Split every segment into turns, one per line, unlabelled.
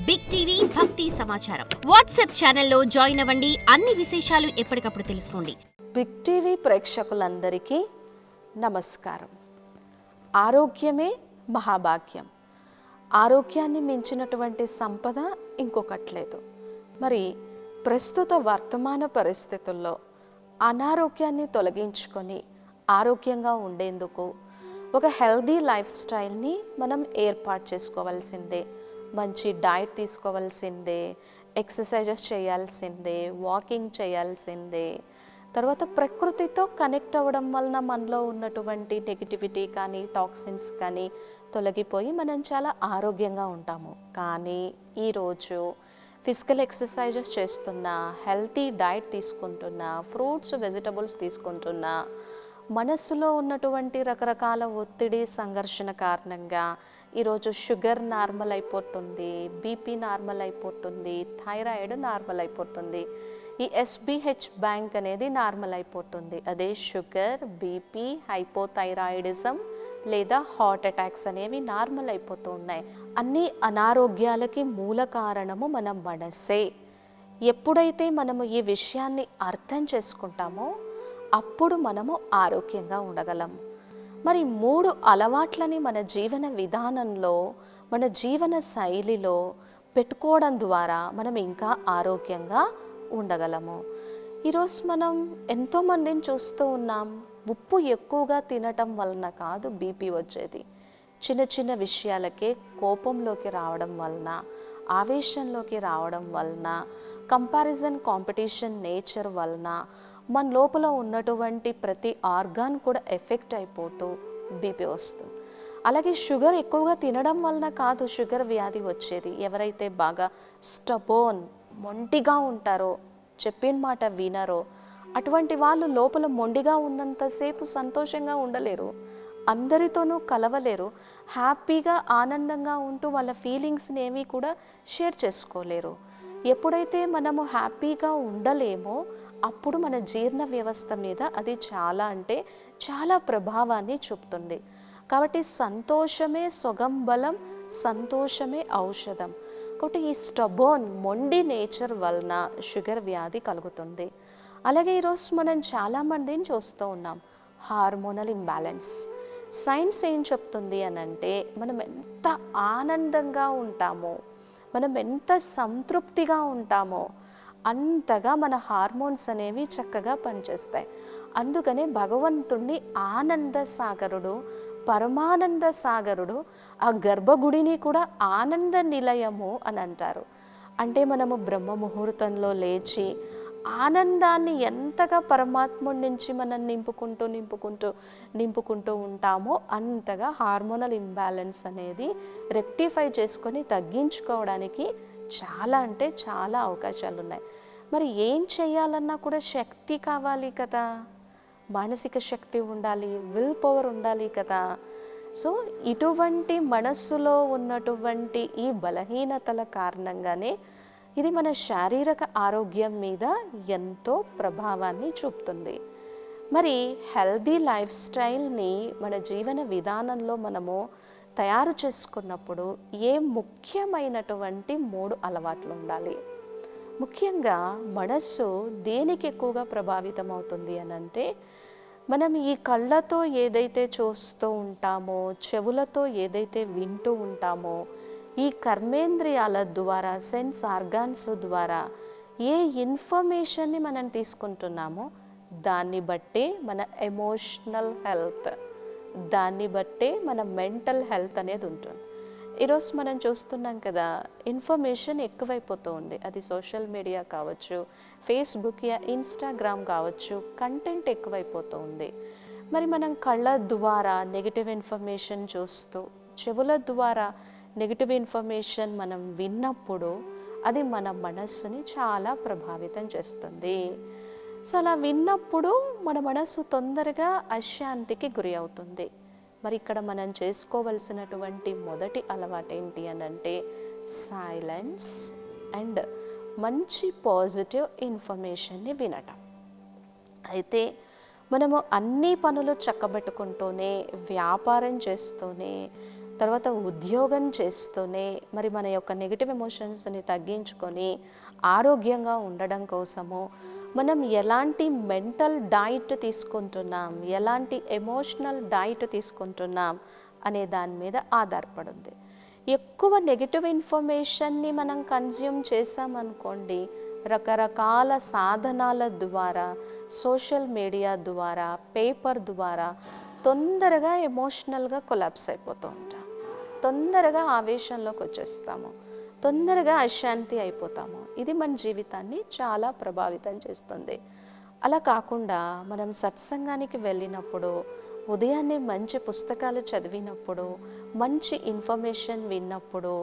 Big TV భక్తి సమాచారం WhatsApp ఛానల్లో జాయిన్ అవ్వండి. అన్ని విశేషాలు ఎప్పటికప్పుడు తెలుసుకోండి.
బిగ్ టీవీ ప్రేక్షకులందరికీ నమస్కారం. ఆరోగ్యమే మహాభాగ్యం. ఆరోగ్యాన్ని మించినటువంటి సంపద ఇంకొకటి లేదు. మరి ప్రస్తుత వర్తమాన పరిస్థితుల్లో అనారోగ్యాన్ని తొలగించుకొని ఆరోగ్యంగా ఉండేందుకు ఒక హెల్దీ లైఫ్ స్టైల్ని మనం ఏర్పాటు చేసుకోవాల్సిందే. మంచి డైట్ తీసుకోవాల్సిందే, ఎక్సర్సైజెస్ చేయాల్సిందే, వాకింగ్ చేయాల్సిందే. తర్వాత ప్రకృతితో కనెక్ట్ అవ్వడం వలన మనలో ఉన్నటువంటి నెగిటివిటీ కానీ టాక్సిన్స్ కానీ తొలగిపోయి మనం చాలా ఆరోగ్యంగా ఉంటాము. కానీ ఈరోజు ఫిజికల్ ఎక్సర్సైజెస్ చేస్తున్నా, హెల్తీ డైట్ తీసుకుంటున్నా, ఫ్రూట్స్ వెజిటబుల్స్ తీసుకుంటున్నా, మనస్సులో ఉన్నటువంటి రకరకాల ఒత్తిడి సంఘర్షణ కారణంగా ఈరోజు షుగర్ నార్మల్ అయిపోతుంది, బీపీ నార్మల్ అయిపోతుంది, థైరాయిడ్ నార్మల్ అయిపోతుంది, ఈ ఎస్బిహెచ్ బ్యాంక్ అనేది నార్మల్ అయిపోతుంది. అదే షుగర్, బీపీ, హైపోథైరాయిడిజం లేదా హార్ట్ అటాక్స్ అనేవి నార్మల్ అయిపోతూ ఉన్నాయి. అన్ని అనారోగ్యాలకి మూల కారణము మన మనస్సే. ఎప్పుడైతే మనము ఈ విషయాన్ని అర్థం చేసుకుంటామో అప్పుడు మనము ఆరోగ్యంగా ఉండగలం. మరి 3 అలవాట్లని మన జీవన విధానంలో, మన జీవన శైలిలో పెట్టుకోవడం ద్వారా మనం ఇంకా ఆరోగ్యంగా ఉండగలము. ఈరోజు మనం ఎంతోమందిని చూస్తూ ఉన్నాం. ఉప్పు ఎక్కువగా తినటం వలన కాదు బీపీ వచ్చేది. చిన్న చిన్న విషయాలకే కోపంలోకి రావడం వలన, ఆవేశంలోకి రావడం వలన, కంపారిజన్ కాంపిటీషన్ నేచర్ వలన మన లోపల ఉన్నటువంటి ప్రతి ఆర్గాన్ కూడా ఎఫెక్ట్ అయిపోతూ బీపీ వస్తుంది. అలాగే షుగర్ ఎక్కువగా తినడం వలన కాదు షుగర్ వ్యాధి వచ్చేది. ఎవరైతే బాగా స్టబోన్ మొండిగా ఉంటారో, చెప్పిన మాట వినరో, అటువంటి వాళ్ళు లోపల మొండిగా ఉన్నంతసేపు సంతోషంగా ఉండలేరు, అందరితోనూ కలవలేరు, హ్యాపీగా ఆనందంగా ఉంటూ వాళ్ళ ఫీలింగ్స్ని ఏమీ కూడా షేర్ చేసుకోలేరు. ఎప్పుడైతే మనము హ్యాపీగా ఉండలేమో అప్పుడు మన జీర్ణ వ్యవస్థ మీద అది చాలా ప్రభావాన్ని చూపుతుంది. కాబట్టి సంతోషమే సొగం బలం, సంతోషమే ఔషధం. కాబట్టి ఈ స్టబోన్ మొండి నేచర్ వలన షుగర్ వ్యాధి కలుగుతుంది. అలాగే ఈరోజు మనం చాలామందిని చూస్తూ ఉన్నాం హార్మోనల్ ఇంబ్యాలెన్స్. సైన్స్ ఏం చెప్తుంది అని అంటే మనం ఎంత ఆనందంగా ఉంటామో, మనం ఎంత సంతృప్తిగా ఉంటామో అంతగా మన హార్మోన్స్ అనేవి చక్కగా పనిచేస్తాయి. అందుకనే భగవంతుణ్ణి ఆనంద సాగరుడు, పరమానంద సాగరుడు, ఆ గర్భగుడిని కూడా ఆనంద నిలయము అని అంటారు. అంటే మనము బ్రహ్మ ముహూర్తంలో లేచి ఆనందాన్ని ఎంతగా పరమాత్ముడి నుంచి మనం నింపుకుంటూ ఉంటామో అంతగా హార్మోనల్ ఇంబ్యాలెన్స్ అనేది రెక్టిఫై చేసుకొని తగ్గించుకోవడానికి చాలా అవకాశాలు ఉన్నాయి. మరి ఏం చేయాలన్నా కూడా శక్తి కావాలి కదా, మానసిక శక్తి ఉండాలి, విల్ పవర్ ఉండాలి కదా. సో ఇటువంటి మనస్సులో ఉన్నటువంటి ఈ బలహీనతల కారణంగానే ఇది మన శారీరక ఆరోగ్యం మీద ఎంతో ప్రభావాన్ని చూపుతుంది. మరి హెల్దీ లైఫ్ స్టైల్ని మన జీవన విధానంలో మనము తయారు చేసుకున్నప్పుడు ముఖ్యమైనటువంటి 3 అలవాట్లు ఉండాలి. ముఖ్యంగా మనస్సు దేనికి ఎక్కువగా ప్రభావితం అవుతుంది అని అంటే, మనం ఈ కళ్ళతో ఏదైతే చూస్తూ ఉంటామో, చెవులతో ఏదైతే వింటూ ఉంటామో, ఈ కర్మేంద్రియాల ద్వారా, సెన్స్ ఆర్గాన్స్ ద్వారా ఏ ఇన్ఫర్మేషన్ని మనం తీసుకుంటున్నామో దాన్ని బట్టే మన ఎమోషనల్ హెల్త్, దాన్ని బట్టే మన మెంటల్ హెల్త్ అనేది ఉంటుంది. ఈరోజు మనం చూస్తున్నాం కదా, ఇన్ఫర్మేషన్ ఎక్కువైపోతూ ఉంది. అది సోషల్ మీడియా కావచ్చు, ఫేస్బుక్ యా ఇన్స్టాగ్రామ్ కావచ్చు, కంటెంట్ ఎక్కువైపోతూ ఉంది. మరి మనం కళ్ళ ద్వారా నెగిటివ్ ఇన్ఫర్మేషన్ చూస్తూ, చెవుల ద్వారా నెగిటివ్ ఇన్ఫర్మేషన్ మనం విన్నప్పుడు అది మన మనస్సుని చాలా ప్రభావితం చేస్తుంది. సో అలా విన్నప్పుడు మన మనస్సు తొందరగా అశాంతికి గురి అవుతుంది. మరి ఇక్కడ మనం చేసుకోవలసినటువంటి మొదటి అలవాటు ఏంటి అని అంటే సైలెన్స్ అండ్ మంచి పాజిటివ్ ఇన్ఫర్మేషన్ని వినటం. అయితే మనము అన్ని పనులు చక్కబెట్టుకుంటూనే, వ్యాపారం చేస్తూనే, తర్వాత ఉద్యోగం చేస్తూనే మరి మన యొక్క నెగిటివ్ ఎమోషన్స్ని తగ్గించుకొని ఆరోగ్యంగా ఉండడం కోసము మనం ఎలాంటి మెంటల్ డైట్ తీసుకుంటున్నాం, ఎలాంటి ఎమోషనల్ డైట్ తీసుకుంటున్నాం అనే దాని మీద ఆధారపడింది. ఎక్కువ నెగిటివ్ ఇన్ఫర్మేషన్ని మనం కన్జ్యూమ్ చేసామనుకోండి, రకరకాల సాధనాల ద్వారా, సోషల్ మీడియా ద్వారా, పేపర్ ద్వారా తొందరగా ఎమోషనల్గా కొలాప్స్ అయిపోతూ ఉంటాం, తొందరగా ఆవేశంలోకి వచ్చేస్తాము, తొందరగా అశాంతి అయిపోతాము. ఇది మన జీవితాన్ని చాలా ప్రభావితం చేస్తుంది. అలా కాకుండా మనం సత్సంగానికి వెళ్ళినప్పుడు, ఉదయాన్నే మంచి పుస్తకాలు చదివినప్పుడు, మంచి ఇన్ఫర్మేషన్ విన్నప్పుడు,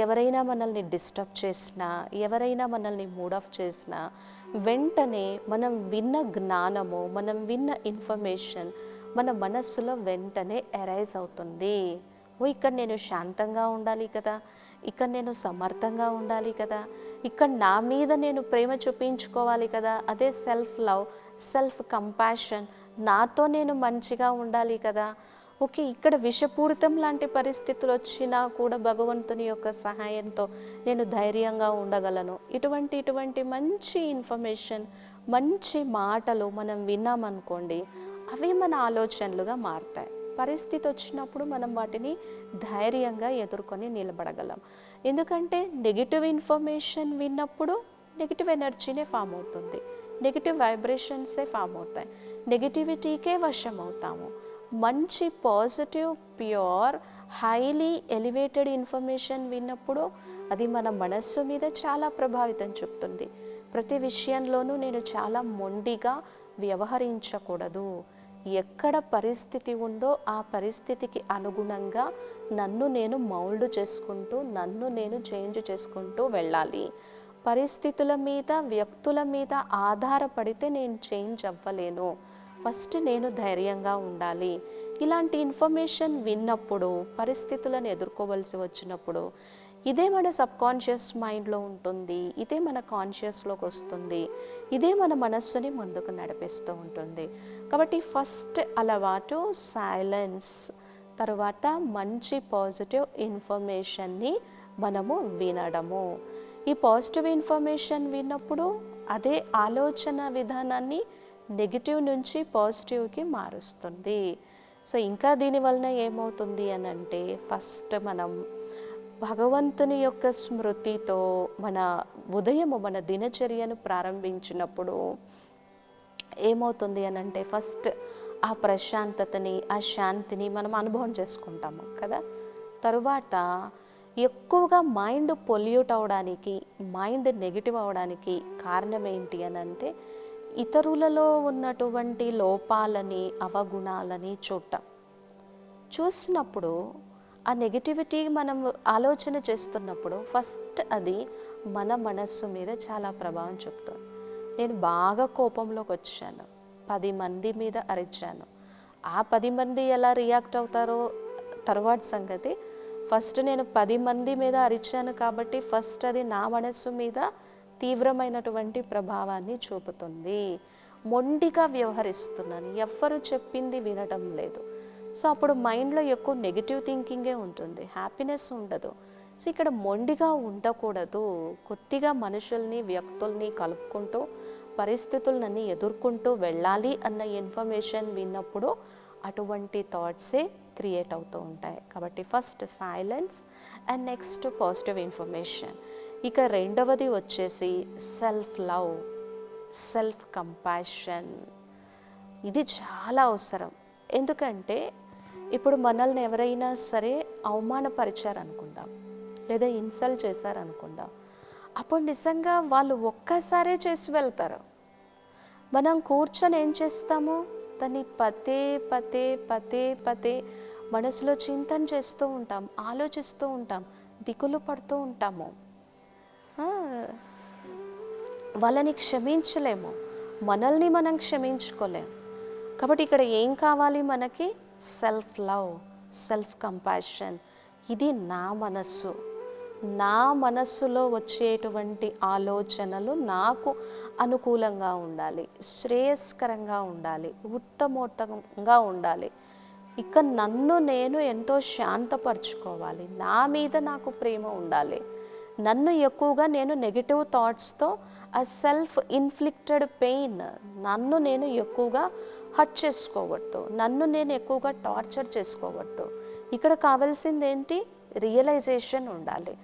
ఎవరైనా మనల్ని డిస్టర్బ్ చేసినా, ఎవరైనా మనల్ని మూడ్ ఆఫ్ చేసినా, వెంటనే మనం విన్న జ్ఞానము, మనం విన్న ఇన్ఫర్మేషన్ మన మనస్సులో వెంటనే అరైజ్ అవుతుంది. ఇక్కడ నేను శాంతంగా ఉండాలి కదా, ఇక్కడ నేను సమర్థంగా ఉండాలి కదా, ఇక్కడ నా మీద నేను ప్రేమ చూపించుకోవాలి కదా, అదే సెల్ఫ్ లవ్, సెల్ఫ్ కంపాషన్, నాతో నేను మంచిగా ఉండాలి కదా. ఓకే, ఇక్కడ విషపూరితం లాంటి పరిస్థితులు వచ్చినా కూడా భగవంతుని యొక్క సహాయంతో నేను ధైర్యంగా ఉండగలను. ఇటువంటి మంచి ఇన్ఫర్మేషన్, మంచి మాటలు మనం విన్నామనుకోండి, అవి మన ఆలోచనలుగా మారుతాయి. పరిస్థితి వచ్చినప్పుడు మనం వాటిని ధైర్యంగా ఎదుర్కొని నిలబడగలం. ఎందుకంటే నెగిటివ్ ఇన్ఫర్మేషన్ విన్నప్పుడు నెగిటివ్ ఎనర్జీనే ఫామ్ అవుతుంది, నెగిటివ్ వైబ్రేషన్సే ఫామ్ అవుతాయి, నెగిటివిటీకే వశం అవుతాము. మంచి positive, pure, highly elevated information విన్నప్పుడు అది మన మనస్సు మీద చాలా ప్రభావితం చూపుతుంది. ప్రతి విషయంలోనూ నేను చాలా మొండిగా వ్యవహరించకూడదు. ఎక్కడ పరిస్థితి ఉందో ఆ పరిస్థితికి అనుగుణంగా నన్ను నేను మౌల్డ్ చేసుకుంటూ, నన్ను నేను చేంజ్ చేసుకుంటూ వెళ్ళాలి. పరిస్థితుల మీద, వ్యక్తుల మీద ఆధారపడితే నేను చేంజ్ అవ్వలేను. ఫస్ట్ నేను ధైర్యంగా ఉండాలి. ఇలాంటి ఇన్ఫర్మేషన్ విన్నప్పుడు, పరిస్థితులను ఎదుర్కోవలసి వచ్చినప్పుడు ఇదే మన సబ్కాన్షియస్ మైండ్లో ఉంటుంది, ఇదే మన కాన్షియస్లోకి వస్తుంది, ఇదే మన మనస్సుని ముందుకు నడిపిస్తూ ఉంటుంది. కాబట్టి ఫస్ట్ అలవాటు సైలెన్స్, తర్వాత మంచి పాజిటివ్ ఇన్ఫర్మేషన్ని మనము వినడము. ఈ పాజిటివ్ ఇన్ఫర్మేషన్ విన్నప్పుడు అదే ఆలోచన విధానాన్ని నెగిటివ్ నుంచి పాజిటివ్కి మారుస్తుంది. సో ఇంకా దీనివలన ఏమవుతుంది అని అంటే, ఫస్ట్ మనం భగవంతుని యొక్క స్మృతితో మన ఉదయము, మన దినచర్యను ప్రారంభించినప్పుడు ఏమవుతుంది అని అంటే, ఫస్ట్ ఆ ప్రశాంతతని, ఆ శాంతిని మనం అనుభవం చేసుకుంటాము కదా. తరువాత ఎక్కువగా మైండ్ పొల్యూట్ అవడానికి, మైండ్ నెగిటివ్ అవడానికి కారణం ఏంటి అని అంటే, ఇతరులలో ఉన్నటువంటి లోపాలని, అవగుణాలని చూసినప్పుడు ఆ నెగిటివిటీ మనం ఆలోచన చేస్తున్నప్పుడు ఫస్ట్ అది మన మనస్సు మీద చాలా ప్రభావం చూపుతుంది. నేను బాగా కోపంలోకి వచ్చాను, 10 మంది మీద అరిచాను. ఆ 10 మంది ఎలా రియాక్ట్ అవుతారో తర్వాత సంగతి. ఫస్ట్ నేను 10 మంది మీద అరిచాను కాబట్టి ఫస్ట్ అది నా మనస్సు మీద తీవ్రమైనటువంటి ప్రభావాన్ని చూపుతుంది. మొండిగా వ్యవహరిస్తున్నాను, ఎవ్వరు చెప్పింది వినడం లేదు. సో అప్పుడు మైండ్లో ఎక్కువ నెగిటివ్ థింకింగే ఉంటుంది, హ్యాపీనెస్ ఉండదు. సో ఇక్కడ మొండిగా ఉండకూడదు. కొద్దిగా మనుషుల్ని, వ్యక్తుల్ని కలుపుకుంటూ, పరిస్థితులన్నీ ఎదుర్కొంటూ వెళ్ళాలి అన్న ఇన్ఫర్మేషన్ విన్నప్పుడు అటువంటి థాట్సే క్రియేట్ అవుతూ ఉంటాయి. కాబట్టి first silence and next positive information. ఇక రెండవది వచ్చేసి సెల్ఫ్ లవ్, సెల్ఫ్ కంపాషన్. ఇది చాలా అవసరం. ఎందుకంటే ఇప్పుడు మనల్ని ఎవరైనా సరే అవమానపరిచారనుకుందాం, లేదా ఇన్సల్ట్ చేశారనుకుందాం, అప్పుడు నిజంగా వాళ్ళు ఒక్కసారే చేసి వెళ్తారు. మనం కూర్చొని ఏం చేస్తాము, దాన్ని పదే పదే పదే పదే మనసులో చింతన చేస్తూ ఉంటాం, ఆలోచిస్తూ ఉంటాం, దిగులు పడుతూ ఉంటాము. వాళ్ళని క్షమించలేము, మనల్ని మనం క్షమించుకోలేము. కాబట్టి ఇక్కడ ఏం కావాలి మనకి, సెల్ఫ్ లవ్, సెల్ఫ్ కంపాషన్. ఇది నా మనస్సు, నా మనస్సులో వచ్చేటువంటి ఆలోచనలు నాకు అనుకూలంగా ఉండాలి, శ్రేయస్కరంగా ఉండాలి, ఉత్తమోత్తమంగా ఉండాలి. ఇక నన్ను నేను ఎంతో శాంతపరచుకోవాలి, నా మీద నాకు ప్రేమ ఉండాలి. నన్ను ఎక్కువగా నేను నెగిటివ్ థాట్స్తో ఆ సెల్ఫ్ ఇన్ఫ్లిక్టెడ్ పెయిన్, నన్ను నేను ఎక్కువగా హర్ట్ చేసుకోవద్దు, నన్ను నేను ఎక్కువగా టార్చర్ చేసుకోవద్దు. ఇక్కడ కావాల్సింది ఏంటి? రియలైజేషన్ ఉండాలి.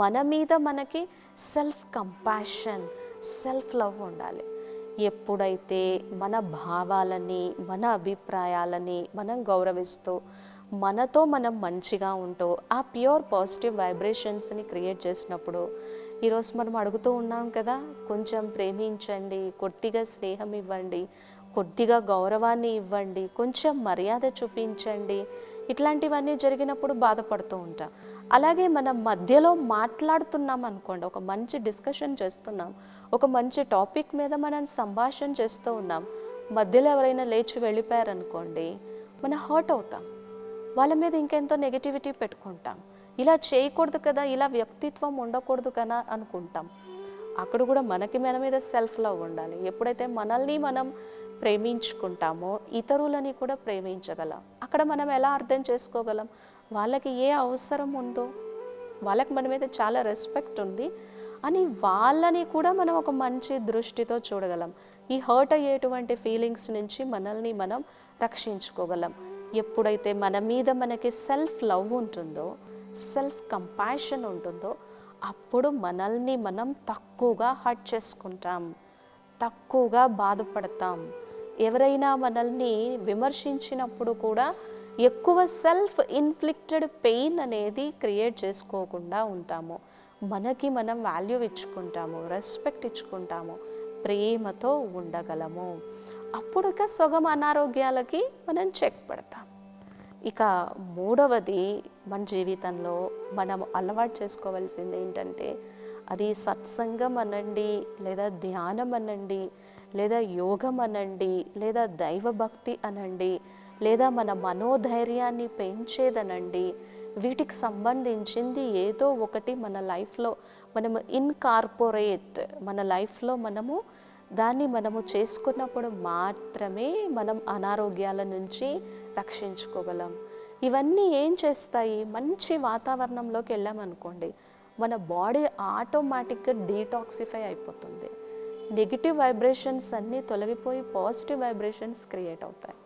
మన మీద మనకి సెల్ఫ్ కంపాషన్, సెల్ఫ్ లవ్ ఉండాలి. ఎప్పుడైతే మన భావాలని, మన అభిప్రాయాలని మనం గౌరవిస్తూ మనతో మనం మంచిగా ఉంటూ ఆ ప్యూర్ పాజిటివ్ వైబ్రేషన్స్ని క్రియేట్ చేసినప్పుడు, ఈరోజు మనం అడుగుతూ ఉన్నాం కదా, కొంచెం ప్రేమించండి, కొద్దిగా స్నేహం ఇవ్వండి, కొద్దిగా గౌరవాన్ని ఇవ్వండి, కొంచెం మర్యాద చూపించండి. ఇట్లాంటివన్నీ జరిగినప్పుడు బాధపడుతూ ఉంటాం. అలాగే మనం మధ్యలో మాట్లాడుతున్నాం అనుకోండి, ఒక మంచి డిస్కషన్ చేస్తున్నాం, ఒక మంచి టాపిక్ మీద మనం సంభాషణ చేస్తూ ఉన్నాం, మధ్యలో ఎవరైనా లేచి వెళ్ళిపోయారనుకోండి, మనం హర్ట్ అవుతాం, వాళ్ళ మీద ఇంకెంతో నెగిటివిటీ పెట్టుకుంటాం. ఇలా చేయకూడదు కదా, ఇలా వ్యక్తిత్వం ఉండకూడదు కదా అనుకుంటాం. అక్కడ కూడా మనకి మన మీద సెల్ఫ్ లవ్ ఉండాలి. ఎప్పుడైతే మనల్ని మనం ప్రేమించుకుంటామో ఇతరులని కూడా ప్రేమించగలం. అక్కడ మనం ఎలా అర్థం చేసుకోగలం? వాళ్ళకి ఏ అవసరం ఉందో, వాళ్ళకి మన మీద చాలా రెస్పెక్ట్ ఉంది అని వాళ్ళని కూడా మనం ఒక మంచి దృష్టితో చూడగలం. ఈ హర్ట్ అయ్యేటువంటి ఫీలింగ్స్ నుంచి మనల్ని మనం రక్షించుకోగలం. ఎప్పుడైతే మన మీద మనకి సెల్ఫ్ లవ్ ఉంటుందో, సెల్ఫ్ కంపాషన్ ఉంటుందో, అప్పుడు మనల్ని మనం తక్కువగా హర్ట్ చేసుకుంటాం, తక్కువగా బాధపడతాం. ఎవరైనా మనల్ని విమర్శించినప్పుడు కూడా ఎక్కువ సెల్ఫ్ ఇన్ఫ్లిక్టెడ్ పెయిన్ అనేది క్రియేట్ చేసుకోకుండా ఉంటాము. మనకి మనం వాల్యూ ఇచ్చుకుంటాము, రెస్పెక్ట్ ఇచ్చుకుంటాము, ప్రేమతో ఉండగలము. అప్పుడు ఇక సగం అనారోగ్యాలకి మనం చెక్ పెడతాం. ఇక మూడవది మన జీవితంలో మనం అలవాటు చేసుకోవాల్సింది ఏంటంటే, అది సత్సంగం అనండి, లేదా ధ్యానం అనండి, లేదా యోగం అనండి, లేదా దైవభక్తి అనండి, లేదా మన మనోధైర్యాన్ని పెంచేదనండి, వీటికి సంబంధించింది ఏదో ఒకటి మన లైఫ్లో మనము ఇన్కార్పొరేట్, మన లైఫ్లో మనము చేసుకున్నప్పుడు మాత్రమే మనం అనారోగ్యాల నుంచి రక్షించుకోగలం. ఇవన్నీ ఏం చేస్తాయి? మంచి వాతావరణంలోకి వెళ్ళామనుకోండి, మన బాడీ ఆటోమేటిక్గా డీటాక్సిఫై అయిపోతుంది. నెగిటివ్ వైబ్రేషన్స్ అన్నీ తొలగిపోయి పాజిటివ్ వైబ్రేషన్స్ క్రియేట్ అవుతాయి.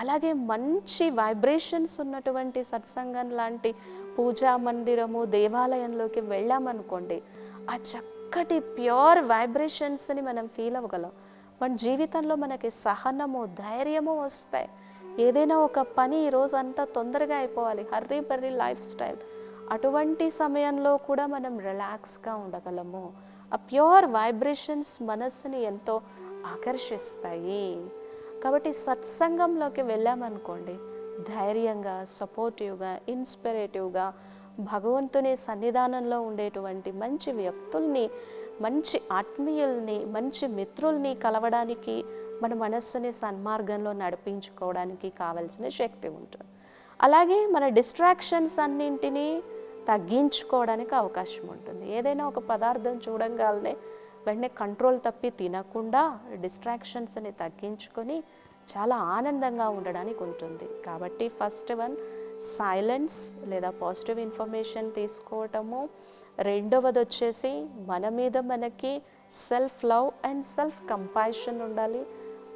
అలాగే మంచి వైబ్రేషన్స్ ఉన్నటువంటి సత్సంగం లాంటి పూజా మందిరము, దేవాలయంలోకి వెళ్ళామనుకోండి, ఆ చక్కటి ప్యూర్ వైబ్రేషన్స్ని మనం ఫీల్ అవ్వగలం. మన జీవితంలో మనకి సహనము, ధైర్యము వస్తాయి. ఏదైనా ఒక పని ఈరోజు అంతా తొందరగా అయిపోవాలి, హర్రీ బర్రీ లైఫ్ స్టైల్, అటువంటి సమయంలో కూడా మనం రిలాక్స్గా ఉండగలము. ఆ ప్యూర్ వైబ్రేషన్స్ మనస్సుని ఎంతో ఆకర్షిస్తాయి. కాబట్టి సత్సంగంలోకి వెళ్ళామనుకోండి, ధైర్యంగా, సపోర్టివ్గా, ఇన్స్పిరేటివ్గా భగవంతుని సన్నిధానంలో ఉండేటువంటి మంచి వ్యక్తుల్ని, మంచి ఆత్మీయుల్ని, మంచి మిత్రుల్ని కలవడానికి, మన మనస్సుని సన్మార్గంలో నడిపించుకోవడానికి కావలసిన శక్తి ఉంటుంది. అలాగే మన డిస్ట్రాక్షన్స్ అన్నింటినీ తగ్గించుకోవడానికి అవకాశం ఉంటుంది. ఏదైనా ఒక పదార్థం చూడంగానే వెంటనే కంట్రోల్ తప్పి తినకుండా డిస్ట్రాక్షన్స్ని తగ్గించుకొని చాలా ఆనందంగా ఉండడానికి ఉంటుంది. కాబట్టి ఫస్ట్ వన్ సైలెన్స్ లేదా పాజిటివ్ ఇన్ఫర్మేషన్ తీసుకోవటము. రెండవది వచ్చేసి మన మీద మనకి self love and self compassion ఉండాలి.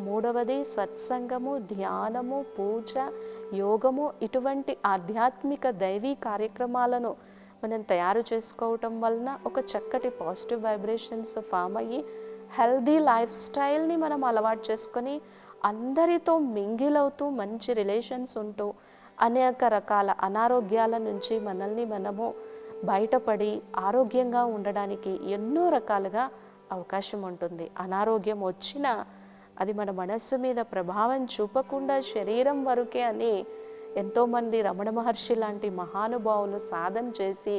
మూడవది సత్సంగము, ధ్యానము, పూజ, యోగము, ఇటువంటి ఆధ్యాత్మిక దైవీ కార్యక్రమాలను మనం తయారు చేసుకోవటం వలన ఒక చక్కటి పాజిటివ్ వైబ్రేషన్స్ ఫామ్ అయ్యి హెల్దీ లైఫ్ స్టైల్ని మనం అలవాటు చేసుకొని అందరితో మింగిల్ అవుతూ మంచి రిలేషన్స్ ఉంటూ అనేక రకాల అనారోగ్యాల నుంచి మనల్ని మనము బయటపడి ఆరోగ్యంగా ఉండడానికి ఎన్నో రకాలుగా అవకాశం ఉంటుంది. అనారోగ్యం వచ్చినా అది మన మనస్సు మీద ప్రభావం చూపకుండా శరీరం వరకే అని ఎంతోమంది రమణ మహర్షి లాంటి మహానుభావులు సాధన చేసి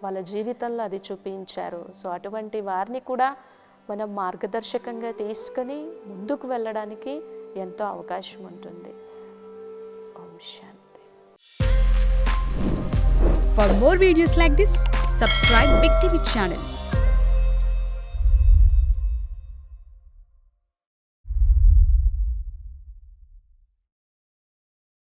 వాళ్ళ జీవితంలో అది చూపించారు. సో అటువంటి వారిని కూడా మనం మార్గదర్శకంగా తీసుకొని ముందుకు వెళ్ళడానికి ఎంతో అవకాశం ఉంటుంది. ఓం శాంతి.
For more videos like this, subscribe Big TV channel.